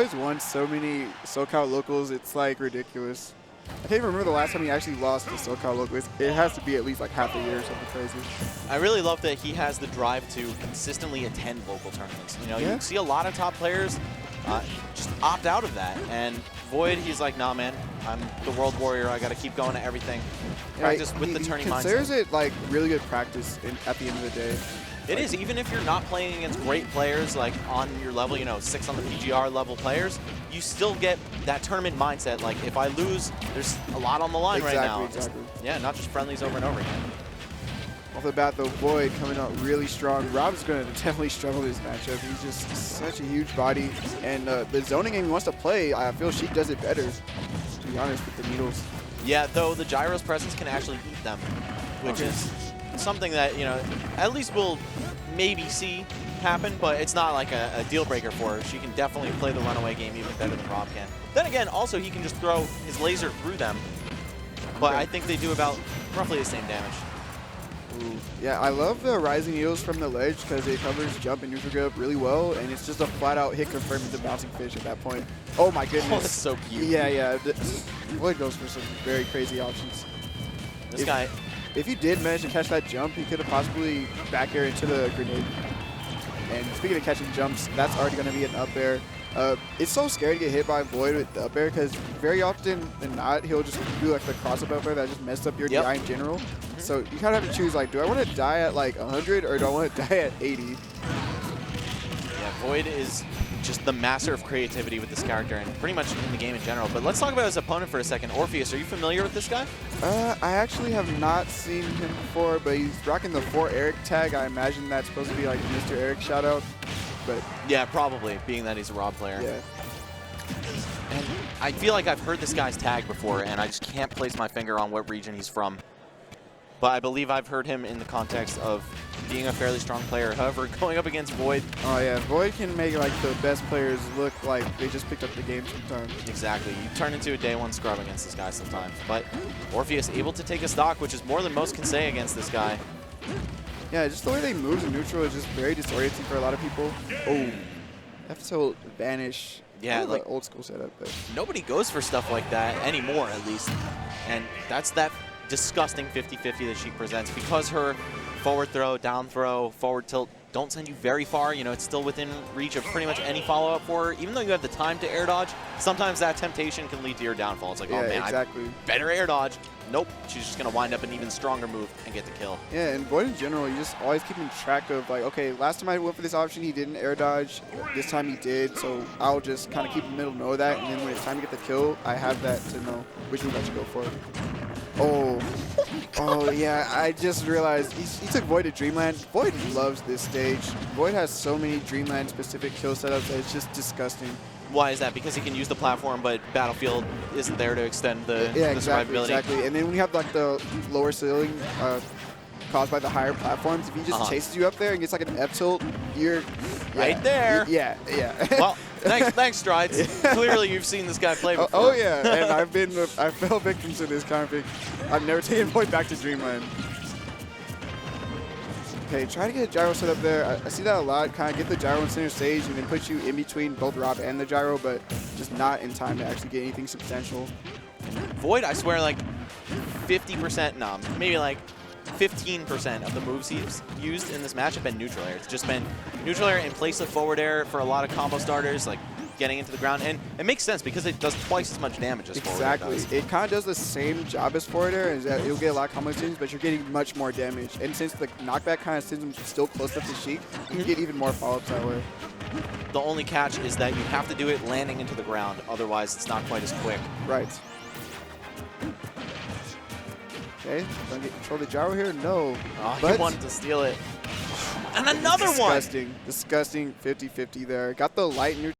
Void's won so many SoCal locals, it's like ridiculous. I can't even remember the last time he actually lost to SoCal locals. It has to be at least like half a year or something crazy. I really love that he has the drive to consistently attend local tournaments. You know, Yeah. you see a lot of top players just opt out of that. And VoiD, he's like, nah, man, I'm the world warrior. I got to keep going to everything. Practice with the turning mindset. He considers it like really good practice at the end of the day. It is, even if you're not playing against great players like on your level, you know, 6 on the PGR level players, you still get that tournament mindset. Like, if I lose, there's a lot on the line right now. Exactly. Yeah, not just friendlies over and over again. Off the bat, though, VoiD coming out really strong. Rob's going to definitely struggle this matchup. He's just such a huge body. And the zoning game he wants to play, I feel Sheik does it better, to be honest, with the needles. Yeah, though the gyro's presence can actually eat them, which is something that, you know, at least we'll maybe see happen, but it's not like a deal breaker for her. She can definitely play the runaway game even better than Rob can. Then again, also he can just throw his laser through them, but I think they do about roughly the same damage. Ooh. Yeah, I love the rising needles from the ledge because it covers jump and neutral grip really well, and it's just a flat-out hit confirming the bouncing fish at that point. Oh my goodness. Oh, that's so cute. Yeah. VoiD goes for some very crazy options. This guy... If he did manage to catch that jump, he could have possibly back air into the grenade. And speaking of catching jumps, that's already going to be an up air. It's so scary to get hit by VoiD with the up air because very often than not, he'll just do like the cross-up up air that just messed up your DI in general. So you kind of have to choose, like, do I want to die at like 100 or do I want to die at 80? Yeah, VoiD is just the master of creativity with this character and pretty much in the game in general. But let's talk about his opponent for a second. Orpheus, are you familiar with this guy? I actually have not seen him before, but he's rocking the 4 Eric tag. I imagine that's supposed to be like Mr. Eric shoutout. But yeah, probably, being that he's a Rob player. Yeah. And I feel like I've heard this guy's tag before, and I just can't place my finger on what region he's from. But I believe I've heard him in the context of being a fairly strong player. However, going up against VoiD... Oh yeah, VoiD can make like the best players look like they just picked up the game sometimes. Exactly. You turn into a day 1 scrub against this guy sometimes. But Orpheus able to take a stock, which is more than most can say against this guy. Yeah, just the way they move in neutral is just very disorienting for a lot of people. Oh, F tilt vanish. Yeah, like old school setup. But nobody goes for stuff like that anymore, at least. And that's that disgusting 50-50 that she presents because her forward throw, down throw, forward tilt don't send you very far. You know, it's still within reach of pretty much any follow-up for her. Even though you have the time to air dodge, sometimes that temptation can lead to your downfall. It's like, yeah, oh man, exactly. I better air dodge. Nope, she's just going to wind up an even stronger move and get the kill. Yeah, and VoiD in general, you just always keeping track of like, okay, last time I went for this option, he didn't air dodge. This time he did, so I'll just kind of keep in the middle, know that, and then when it's time to get the kill, I have that to know which move I should go for. Oh, yeah, I just realized he took VoiD to Dreamland. VoiD loves this stage. VoiD has so many Dreamland-specific kill setups that it's just disgusting. Why is that? Because he can use the platform, but Battlefield isn't there to extend the, survivability. Exactly. And then when you have like the lower ceiling caused by the higher platforms, if he just chases you up there and gets like an F tilt, you're right there. Yeah. Well, thanks, Strides. Clearly, you've seen this guy play before. Oh yeah, and I fell victim to this config. I've never taken VoiD back to Dreamland. Okay, try to get a gyro set up there. I see that a lot. Kind of get the gyro in center stage and then put you in between both Rob and the gyro, but just not in time to actually get anything substantial. VoiD, I swear, like 50%, no, maybe like 15% of the moves he's used in this match have been neutral air. It's just been neutral air in place of forward air for a lot of combo starters, like getting into the ground. And it makes sense because it does twice as much damage as forward air does. It kind of does the same job as forward air, is that you'll get a lot of combo extensions, but you're getting much more damage. And since the knockback kind of sends him still close up to Sheik, you can get even more follow-ups that way. The only catch is that you have to do it landing into the ground, otherwise it's not quite as quick. Right. Okay, gonna get control of the gyro here? No. Oh, he wanted to steal it. And another one! Disgusting 50-50 there. Got the light neutral.